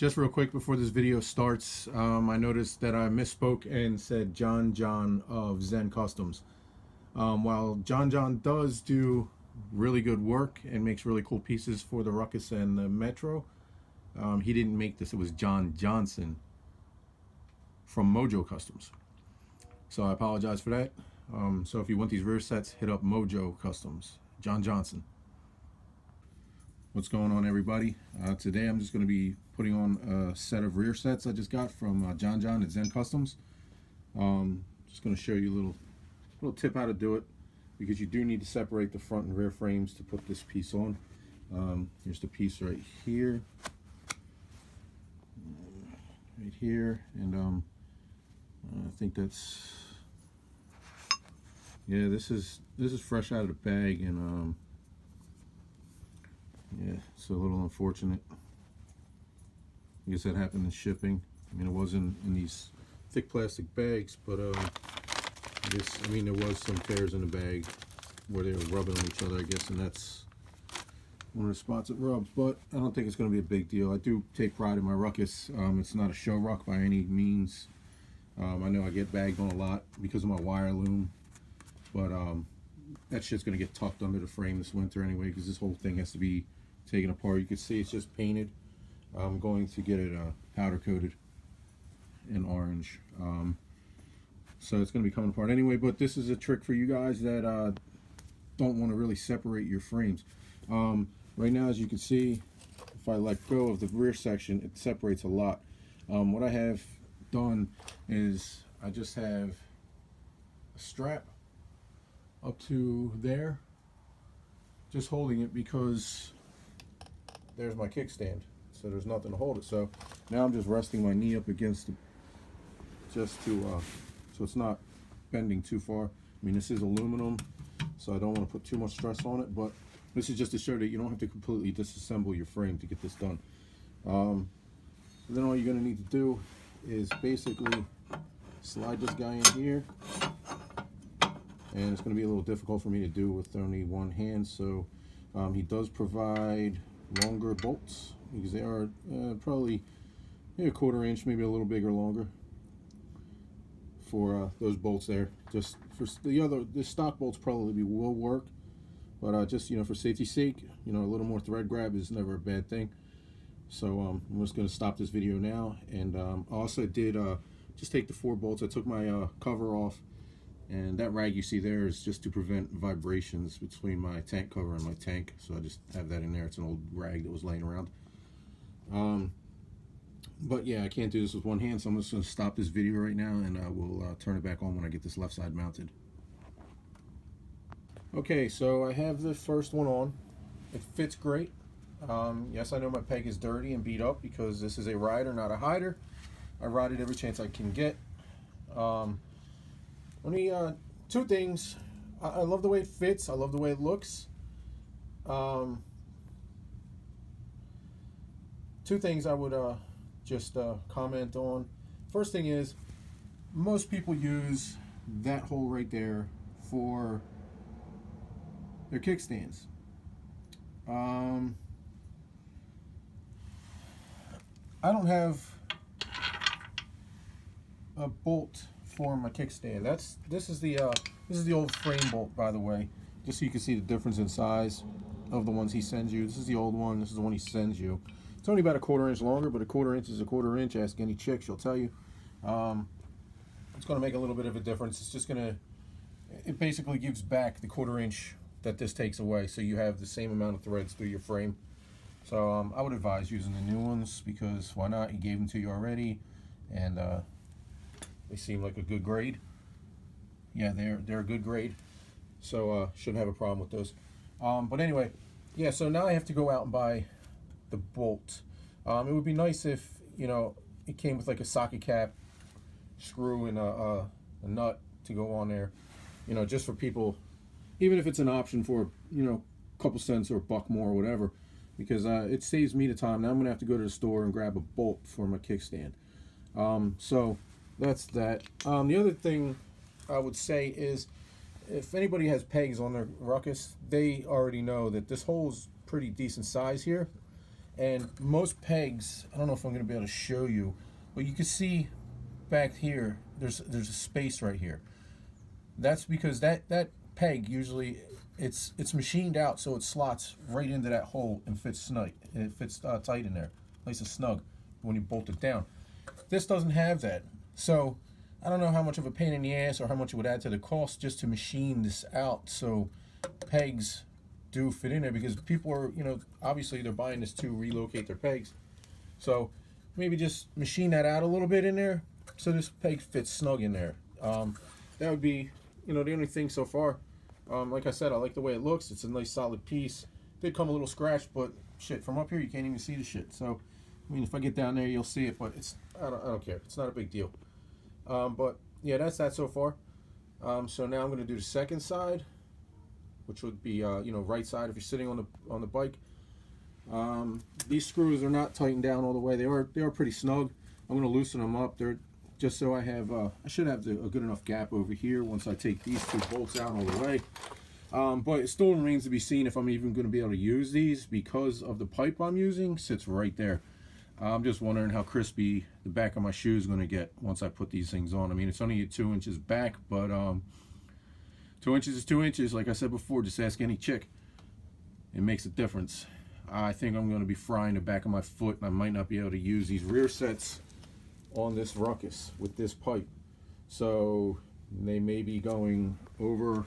Just real quick before this video starts, I noticed that I misspoke and said John of Zen Customs. While John does do really good work and makes really cool pieces for the Ruckus and the Metro, he didn't make this. It was John Johnson from Mojo Customs. So I apologize for that. So if you want these rear sets, hit up Mojo Customs, John Johnson. What's going on, everybody? Today I'm just going to be putting on a set of rear sets I just got from John at Zen Customs. Just going to show you a little tip how to do it, because you do need to separate the front and rear frames to put this piece on. Here's the piece right here, and I think that's, yeah, this is fresh out of the bag, and yeah, it's a little unfortunate. I guess that happened in shipping. I mean, it wasn't in these thick plastic bags, but I mean, there was some tears in the bag where they were rubbing on each other, I guess, and that's one of the spots it rubs. But I don't think it's going to be a big deal. I do take pride in my Ruckus. It's not a show ruck by any means. I know I get bagged on a lot because of my wire loom, but that shit's going to get tucked under the frame this winter anyway, because this whole thing has to be taken apart. You can see it's just painted. I'm going to get it powder coated in orange. So it's going to be coming apart anyway, but this is a trick for you guys that don't want to really separate your frames. Right now, as you can see, if I let go of the rear section, it separates a lot. What I have done is I just have a strap up to there, just holding it, because there's my kickstand, so there's nothing to hold it. So now I'm just resting my knee up against it, just to so it's not bending too far. I mean, this is aluminum, so I don't want to put too much stress on it, but this is just to show that you don't have to completely disassemble your frame to get this done. Then all you're going to need to do is basically slide this guy in here, and it's going to be a little difficult for me to do with only one hand. So he does provide longer bolts, because they are probably maybe a 1/4 inch, maybe a little bigger, longer, for those bolts there. Just for the stock bolts probably will work, but just, you know, for safety's sake, you know, a little more thread grab is never a bad thing. So I'm just going to stop this video now, and I also did just take the 4 bolts. I took my cover off, and that rag you see there is just to prevent vibrations between my tank cover and my tank. So I just have that in there. It's an old rag that was laying around. But yeah, I can't do this with one hand, so I'm just going to stop this video right now, and I will turn it back on when I get this left side mounted. Okay, so I have the first one on. It fits great. Yes, I know my peg is dirty and beat up, because this is a rider, not a hider. I ride it every chance I can get. Only 2 things. I love the way it fits. I love the way it looks. 2 things I would just comment on. First thing is, most people use that hole right there for their kickstands. I don't have a bolt for my kickstand. This is the old frame bolt, by the way, just so you can see the difference in size of the ones he sends you. This is the old one. This is the one he sends you. It's only about a 1/4 inch longer, but a 1/4 inch is a 1/4 inch. Ask any chick, she'll tell you. It's going to make a little bit of a difference. It's just it basically gives back the 1/4 inch that this takes away, so you have the same amount of threads through your frame. So I would advise using the new ones, because why not? He gave them to you already, and they seem like a good grade. Yeah, they're a good grade, so shouldn't have a problem with those. But anyway, yeah, so now I have to go out and buy the bolt. It would be nice if, you know, it came with like a socket cap, screw, and a nut to go on there, you know, just for people, even if it's an option for, you know, a couple cents or $1 more or whatever, because it saves me the time. Now I'm gonna have to go to the store and grab a bolt for my kickstand. So that's that. The other thing I would say is, if anybody has pegs on their Ruckus, they already know that this hole's pretty decent size here, And most pegs, I don't know if I'm going to be able to show you, but you can see back here, there's a space right here. That's because that peg usually it's machined out so it slots right into that hole and fits snug. It fits tight in there, nice and snug when you bolt it down. This doesn't have that, so I don't know how much of a pain in the ass or how much it would add to the cost just to machine this out so pegs do fit in there, because people are, you know, obviously they're buying this to relocate their pegs. So maybe just machine that out a little bit in there so this peg fits snug in there. That would be, you know, the only thing so far. Like I said, I like the way it looks. It's a nice solid piece. Did come a little scratched, but shit, from up here you can't even see the shit. So, I mean, if I get down there, you'll see it, but it's I don't care. It's not a big deal. But yeah, that's that so far. So now I'm going to do the second side, which would be you know, right side if you're sitting on the bike. These screws are not tightened down all the way. They are pretty snug. I'm going to loosen them up. They're just so I have I should have a good enough gap over here once I take these two bolts out all the way. But it still remains to be seen if I'm even going to be able to use these, because of the pipe I'm using sits right there. I'm just wondering how crispy the back of my shoe is going to get once I put these things on. I mean, it's only 2 inches back, but 2 inches is 2 inches. Like I said before, just ask any chick. It makes a difference. I think I'm going to be frying the back of my foot, and I might not be able to use these rear sets on this Ruckus with this pipe. So they may be going over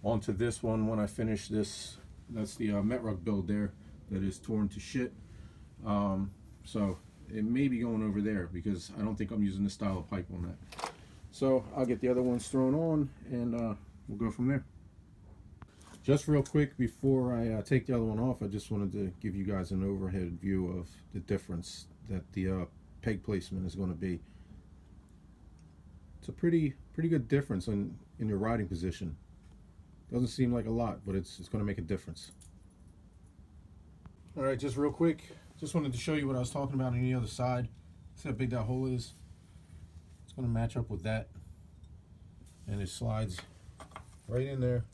onto this one when I finish this. That's the Metrug build there that is torn to shit. So it may be going over there because I don't think I'm using this style of pipe on that. So I'll get the other ones thrown on, and we'll go from there. Just real quick before I take the other one off, I just wanted to give you guys an overhead view of the difference that the peg placement is going to be. It's a pretty good difference in your riding position. Doesn't seem like a lot, but it's going to make a difference. All right, just real quick, just wanted to show you what I was talking about on the other side. See how big that hole is? It's going to match up with that, and it slides right in there,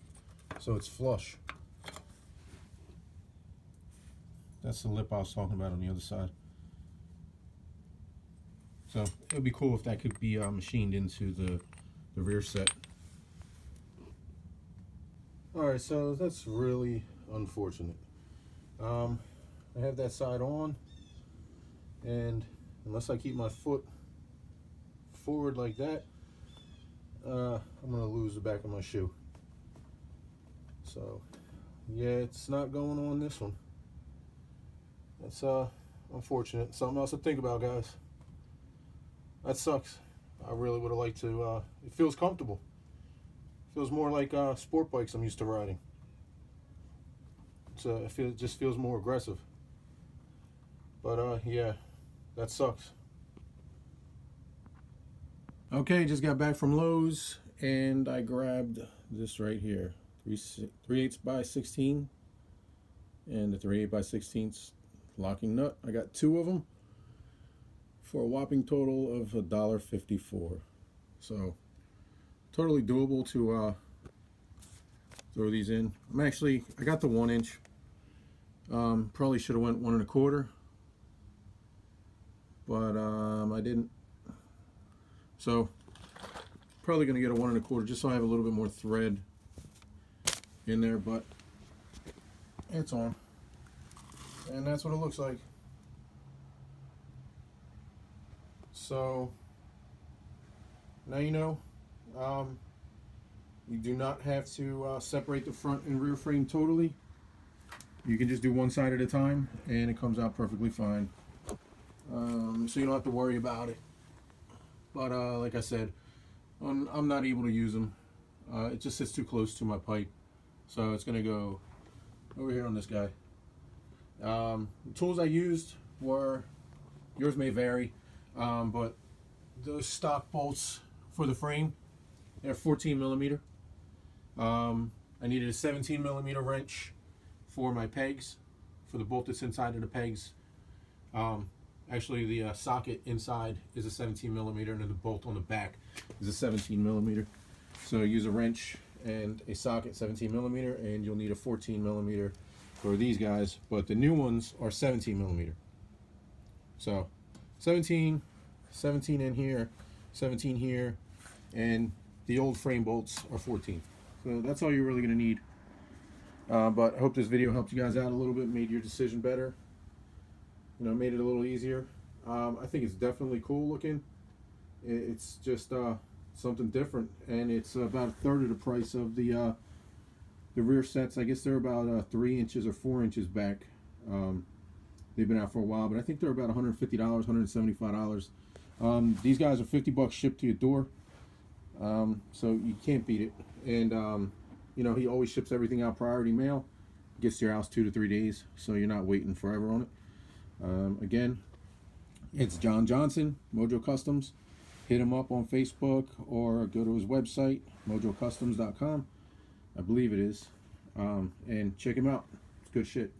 so it's flush. That's the lip I was talking about on the other side. So it would be cool if that could be machined into the rear set. Alright, so that's really unfortunate. I have that side on, and unless I keep my foot forward like that, I'm going to lose the back of my shoe. So yeah, it's not going on this one. That's unfortunate. Something else to think about, guys. That sucks. I really would have liked to. It feels comfortable. Feels more like sport bikes I'm used to riding. So it just feels more aggressive. But yeah, that sucks. Okay, just got back from Lowe's, and I grabbed this right here, 3/8 by 16, and the 3/8 by 16 locking nut. I got 2 of them for a whopping total of $1.54. So totally doable to throw these in. I got the 1 inch. Probably should have went 1 1/4, but I didn't. So probably gonna get a 1 1/4 just so I have a little bit more thread in there, but it's on, and that's what it looks like. So now you know. You do not have to separate the front and rear frame totally. You can just do one side at a time, and it comes out perfectly fine. So you don't have to worry about it. But like I said, I'm not able to use them. It just sits too close to my pipe, so it's gonna go over here on this guy. The tools I used were, yours may vary, but those stock bolts for the frame, they're 14 millimeter. I needed a 17 millimeter wrench for my pegs, for the bolt that's inside of the pegs. Actually, the socket inside is a 17 millimeter, and then the bolt on the back is a 17 millimeter. So use a wrench and a socket 17 millimeter, and you'll need a 14 millimeter for these guys, but the new ones are 17 millimeter. So 17 in here, 17 here, and the old frame bolts are 14. So that's all you're really going to need. But I hope this video helped you guys out a little bit, made your decision better, you know, made it a little easier. I think it's definitely cool looking. It's just something different, and it's about a third of the price of the rear sets. I guess they're about 3 inches or 4 inches back. They've been out for a while, but I think they're about $150, $175. These guys are $50 shipped to your door, so you can't beat it. And you know, he always ships everything out priority mail. Gets to your house 2 to 3 days, so you're not waiting forever on it. Again, it's John Johnson, Mojo Customs. Hit him up on Facebook or go to his website, mojocustoms.com. I believe it is. And check him out. It's good shit.